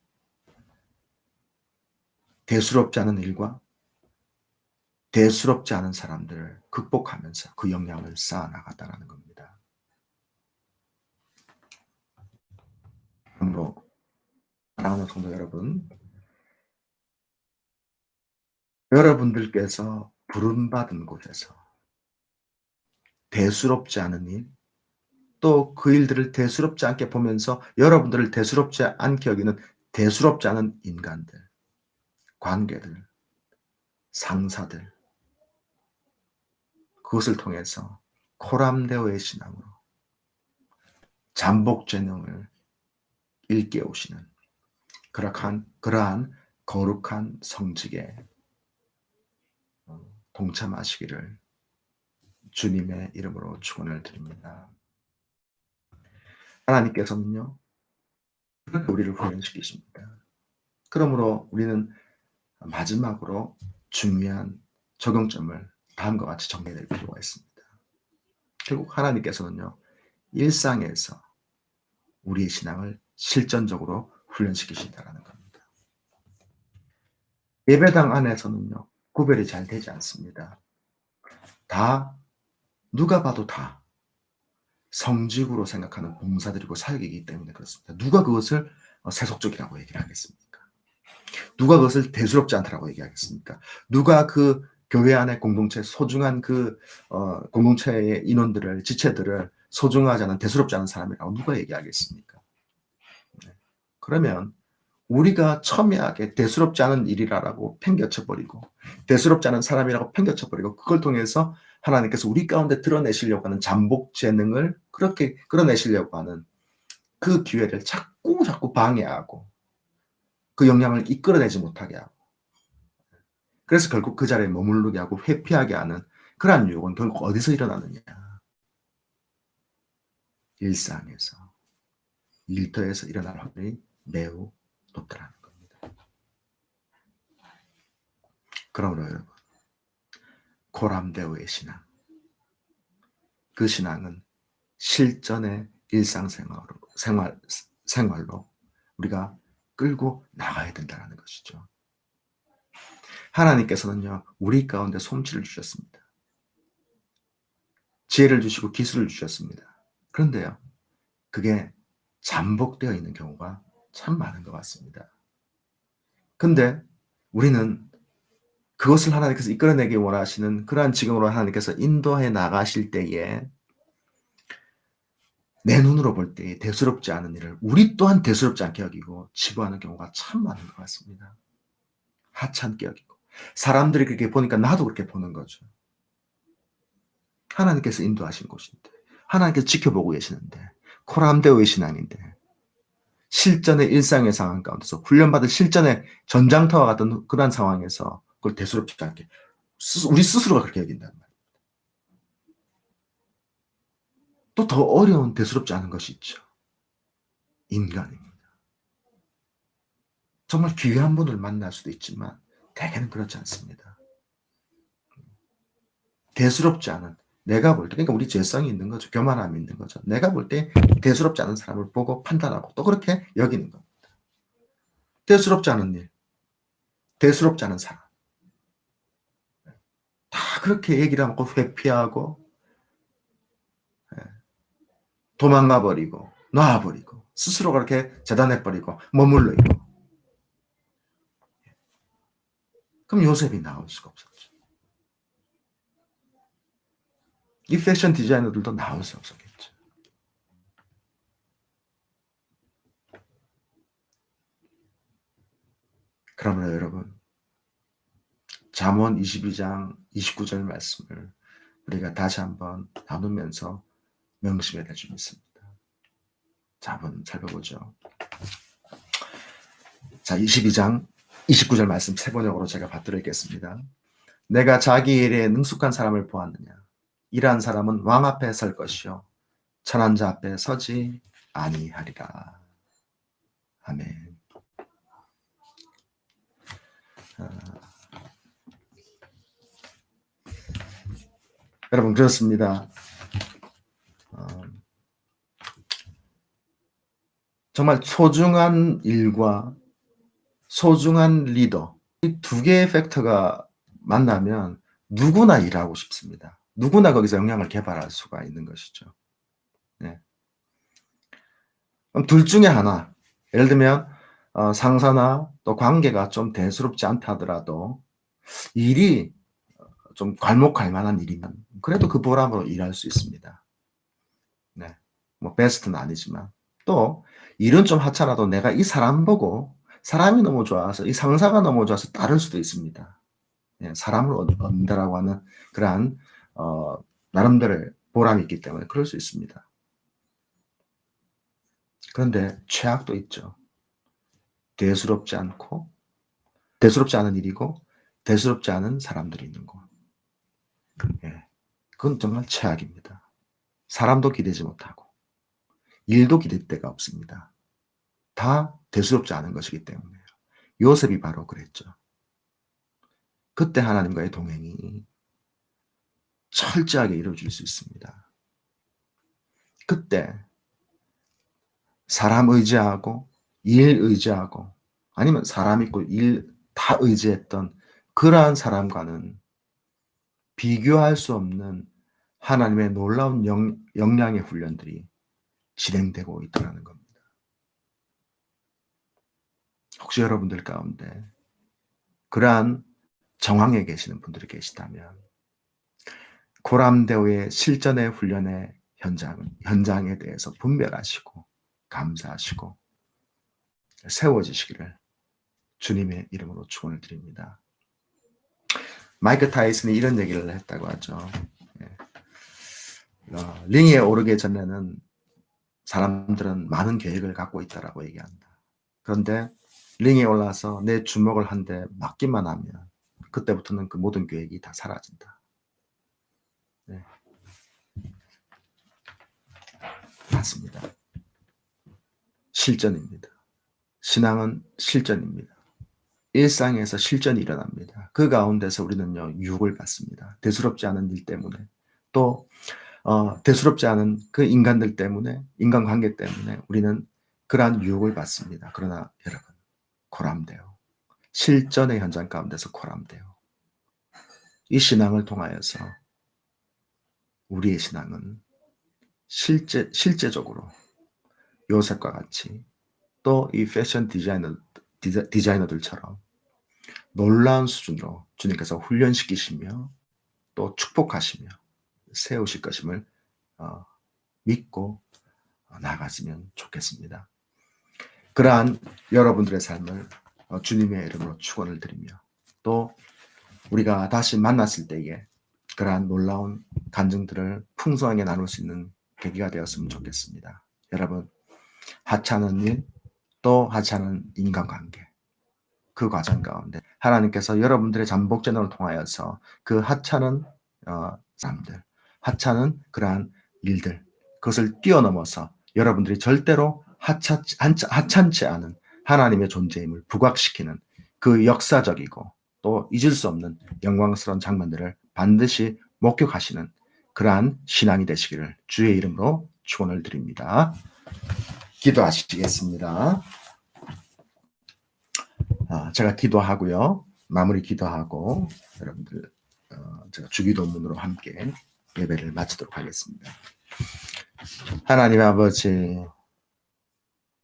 대수롭지 않은 일과 대수롭지 않은 사람들을 극복하면서 그 역량을 쌓아나갔다는 겁니다. 그러므로 사랑하는 성도 여러분, 여러분들께서 부름받은 곳에서 대수롭지 않은 일, 또 그 일들을 대수롭지 않게 보면서 여러분들을 대수롭지 않게 여기는 대수롭지 않은 인간들, 관계들, 상사들, 그것을 통해서 코람데오의 신앙으로 잠복재능을 일깨우시는 그러한 거룩한 성직에 동참하시기를 주님의 이름으로 축원을 드립니다. 하나님께서는요, 그렇게 우리를 훈련시키십니다. 그러므로 우리는 마지막으로 중요한 적용점을 다음과 같이 정리해낼 필요가 있습니다. 결국 하나님께서는요, 일상에서 우리의 신앙을 실전적으로 훈련시키신다는 겁니다. 예배당 안에서는요, 구별이 잘 되지 않습니다. 다, 누가 봐도 다 성직으로 생각하는 봉사들이고 사역이기 때문에 그렇습니다. 누가 그것을 세속적이라고 얘기를 하겠습니까? 누가 그것을 대수롭지 않다라고 얘기하겠습니까? 누가 그 교회 안에 공동체 소중한 공동체의 인원들을 지체들을 소중하지 않은 대수롭지 않은 사람이라고 누가 얘기하겠습니까? 네. 그러면 우리가 첨예하게 대수롭지 않은 일이라고 팽겨쳐버리고 대수롭지 않은 사람이라고 팽겨쳐버리고 그걸 통해서 하나님께서 우리 가운데 드러내시려고 하는 잠복 재능을 그렇게 끌어내시려고 하는 그 기회를 자꾸 방해하고 그 영향을 이끌어내지 못하게 하고 그래서 결국 그 자리에 머무르게 하고 회피하게 하는 그러한 유혹은 결국 어디서 일어나느냐? 일상에서, 일터에서 일어날 확률이 매우 높다는 겁니다. 그러므로 여러분, 코람데오의 신앙, 그 신앙은 실전의 생활로 우리가 끌고 나가야 된다는 것이죠. 하나님께서는요, 우리 가운데 솜씨를 주셨습니다. 지혜를 주시고 기술을 주셨습니다. 그런데요, 그게 잠복되어 있는 경우가 참 많은 것 같습니다. 근데 우리는 그것을 하나님께서 이끌어내기 원하시는 그러한 지경으로 하나님께서 인도해 나가실 때에 내 눈으로 볼 때에 대수롭지 않은 일을 우리 또한 대수롭지 않게 여기고 치부하는 경우가 참 많은 것 같습니다. 하찮게 여기고 사람들이 그렇게 보니까 나도 그렇게 보는 거죠. 하나님께서 인도하신 곳인데, 하나님께서 지켜보고 계시는데, 코람데오의 신앙인데, 실전의 일상의 상황 가운데서 훈련받은 실전의 전장터와 같은 그런 상황에서 그걸 대수롭지 않게 우리 스스로가 그렇게 여긴단 말이에요. 또 더 어려운 대수롭지 않은 것이 있죠. 인간입니다. 정말 귀한 분을 만날 수도 있지만 대개는 그렇지 않습니다. 대수롭지 않은, 내가 볼 때, 그러니까 우리 죄성이 있는 거죠. 교만함이 있는 거죠. 내가 볼 때 대수롭지 않은 사람을 보고 판단하고 또 그렇게 여기는 겁니다. 대수롭지 않은 일, 대수롭지 않은 사람. 다 그렇게 얘기를 하고 회피하고 도망가 버리고 놔 버리고 스스로 그렇게 재단해 버리고 머물러 있고. 그럼 요셉이 나올 수가 없었죠. 이 패션 디자이너들도 나올 수 없었겠죠. 그러므로 여러분, 잠언 22장 29절 말씀을 우리가 다시 한번 나누면서 명심해야 될 줄 믿습니다. 자, 한번 살펴보죠. 자, 22장 29절 말씀 세 번역으로 제가 받들어 읽겠습니다. 내가 자기 일에 능숙한 사람을 보았느냐? 이러한 사람은 왕 앞에 설 것이요 천한 자 앞에 서지 아니하리라. 아멘. 여러분, 그렇습니다. 정말 소중한 일과 소중한 리더, 이 두 개의 팩터가 만나면 누구나 일하고 싶습니다. 누구나 거기서 역량을 개발할 수가 있는 것이죠. 네. 그럼 둘 중에 하나, 예를 들면 상사나 또 관계가 좀 대수롭지 않다 하더라도 일이 좀 괄목할 만한 일이면 그래도 그 보람으로 일할 수 있습니다. 네. 뭐 베스트는 아니지만 또 일은 좀 하찮아도 내가 이 사람 보고 사람이 너무 좋아서 이 상사가 너무 좋아서 따를 수도 있습니다. 네. 사람을 얻는다라고 하는 그러한 나름대로의 보람이 있기 때문에 그럴 수 있습니다. 그런데 최악도 있죠. 대수롭지 않은 일이고 대수롭지 않은 사람들이 있는 것. 예, 그건 정말 최악입니다. 사람도 기대지 못하고 일도 기댈 데가 없습니다. 다 대수롭지 않은 것이기 때문에요. 요셉이 바로 그랬죠. 그때 하나님과의 동행이 철저하게 이루어질 수 있습니다. 그때 사람 의지하고 일 의지하고 아니면 사람 있고 일 다 의지했던 그러한 사람과는 비교할 수 없는 하나님의 놀라운 역량의 훈련들이 진행되고 있다는 겁니다. 혹시 여러분들 가운데 그러한 정황에 계시는 분들이 계시다면 고람대오의 실전의 훈련의 현장에 대해서 분별하시고 감사하시고 세워지시기를 주님의 이름으로 축원을 드립니다. 마이크 타이슨이 이런 얘기를 했다고 하죠. 링에 오르기 전에는 사람들은 많은 계획을 갖고 있다라고 얘기한다. 그런데 링에 올라서 내 주먹을 한 대 맞기만 하면 그때부터는 그 모든 계획이 다 사라진다. 네. 맞습니다. 실전입니다. 신앙은 실전입니다. 일상에서 실전이 일어납니다. 그 가운데서 우리는요, 유혹을 받습니다. 대수롭지 않은 일 때문에 또 대수롭지 않은 그 인간들 때문에, 인간관계 때문에 우리는 그러한 유혹을 받습니다. 그러나 여러분, 코람데오, 실전의 현장 가운데서 코람데오, 이 신앙을 통하여서 우리의 신앙은 실제적으로 요셉과 같이 또 이 패션 디자이너들처럼 놀라운 수준으로 주님께서 훈련시키시며 또 축복하시며 세우실 것임을 믿고 나아갔으면 좋겠습니다. 그러한 여러분들의 삶을 주님의 이름으로 축원을 드리며 또 우리가 다시 만났을 때에 그러한 놀라운 간증들을 풍성하게 나눌 수 있는 계기가 되었으면 좋겠습니다. 여러분, 하찮은 일, 또 하찮은 인간관계, 그 과정 가운데 하나님께서 여러분들의 잠복전을 통하여서 그 하찮은 사람들, 하찮은 그러한 일들, 그것을 뛰어넘어서 여러분들이 절대로 하찮지 않은 하나님의 존재임을 부각시키는 그 역사적이고 또 잊을 수 없는 영광스러운 장면들을 반드시 목격하시는 그러한 신앙이 되시기를 주의 이름으로 축원을 드립니다. 기도하시겠습니다. 제가 기도하고요. 마무리 기도하고 여러분들 제가 주기도문으로 함께 예배를 마치도록 하겠습니다. 하나님 아버지,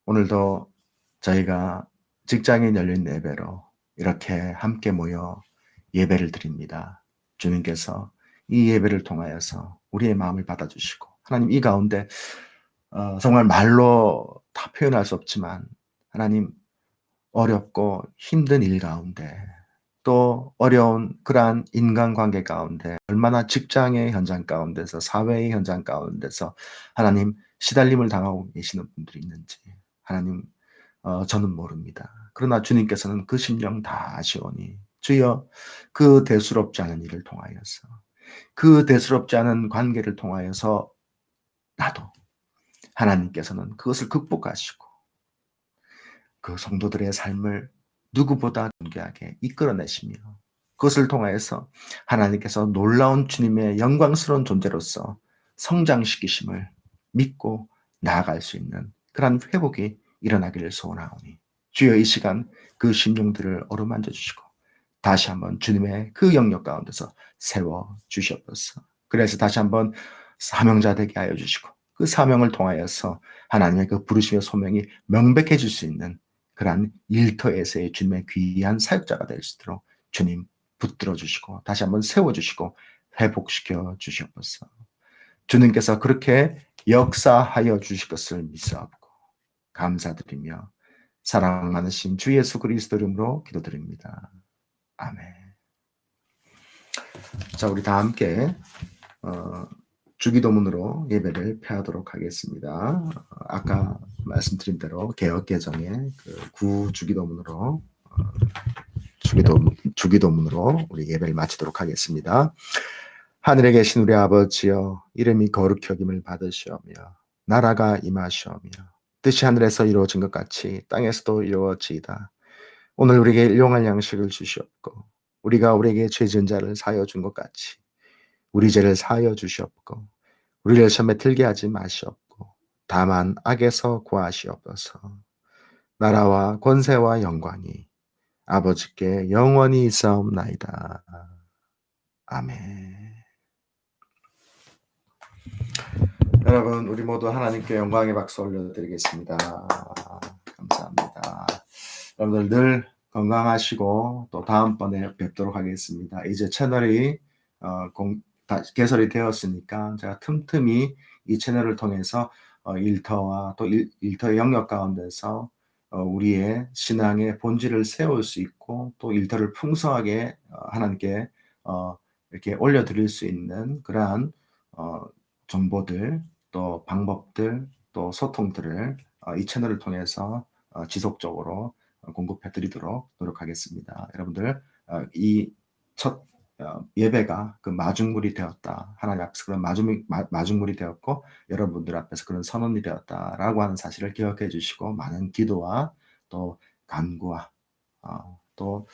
오늘도 저희가 직장인 열린 예배로 이렇게 함께 모여 예배를 드립니다. 주님께서 이 예배를 통하여서 우리의 마음을 받아주시고 하나님 이 가운데 정말 말로 다 표현할 수 없지만 하나님 어렵고 힘든 일 가운데 또 어려운 그러한 인간관계 가운데 얼마나 직장의 현장 가운데서 사회의 현장 가운데서 하나님 시달림을 당하고 계시는 분들이 있는지 하나님 저는 모릅니다. 그러나 주님께서는 그 심령 다 아시오니 주여 그 대수롭지 않은 일을 통하여서 그 대수롭지 않은 관계를 통하여서 나도 하나님께서는 그것을 극복하시고 그 성도들의 삶을 누구보다 존귀하게 이끌어내시며 그것을 통하여서 하나님께서 놀라운 주님의 영광스러운 존재로서 성장시키심을 믿고 나아갈 수 있는 그러한 회복이 일어나기를 소원하오니 주여 이 시간 그 심령들을 어루만져 주시고 다시 한번 주님의 그 영역 가운데서 세워 주시옵소서. 그래서 다시 한번 사명자 되게 하여 주시고 그 사명을 통하여서 하나님의 그 부르심의 소명이 명백해질 수 있는 그러한 일터에서의 주님의 귀한 사역자가 될 수 있도록 주님 붙들어 주시고 다시 한번 세워 주시고 회복시켜 주시옵소서. 주님께서 그렇게 역사하여 주실 것을 믿사옵고 감사드리며 사랑 많으신 주 예수 그리스도 이름으로 기도드립니다. 아멘. 자, 우리 다 함께 주기도문으로 예배를 펴도록 하겠습니다. 아까 말씀드린 대로 개역개정의 그 구주기도문으로 주기도문으로 우리 예배를 마치도록 하겠습니다. 하늘에 계신 우리 아버지여, 이름이 거룩히 여김을 받으시오며 나라가 임하시오며 뜻이 하늘에서 이루어진 것 같이 땅에서도 이루어지이다. 오늘 우리에게 일용할 양식을 주시옵고 우리가 우리에게 죄 지은 자를 사하여 준 것 같이 우리 죄를 사하여 주시옵고 우리를 시험에 들게 하지 마시옵고 다만 악에서 구하시옵소서. 나라와 권세와 영광이 아버지께 영원히 있사옵나이다. 아멘. 여러분, 우리 모두 하나님께 영광의 박수 올려드리겠습니다. 감사합니다. 여러분들 늘 건강하시고 또 다음번에 뵙도록 하겠습니다. 이제 채널이 개설이 되었으니까 제가 틈틈이 이 채널을 통해서 일터와 또 일터의 영역 가운데서 우리의 신앙의 본질을 세울 수 있고 또 일터를 풍성하게 하나님께 이렇게 올려드릴 수 있는 그러한 정보들 또 방법들 또 소통들을 이 채널을 통해서 지속적으로 공급해 드리도록 노력하겠습니다. 여러분들 이 첫 예배가 그 마중물이 되었다. 하나님 앞에서 그런 마중물이 되었고 여러분들 앞에서 그런 선언이 되었다라고 하는 사실을 기억해 주시고 많은 기도와 또 간구와 또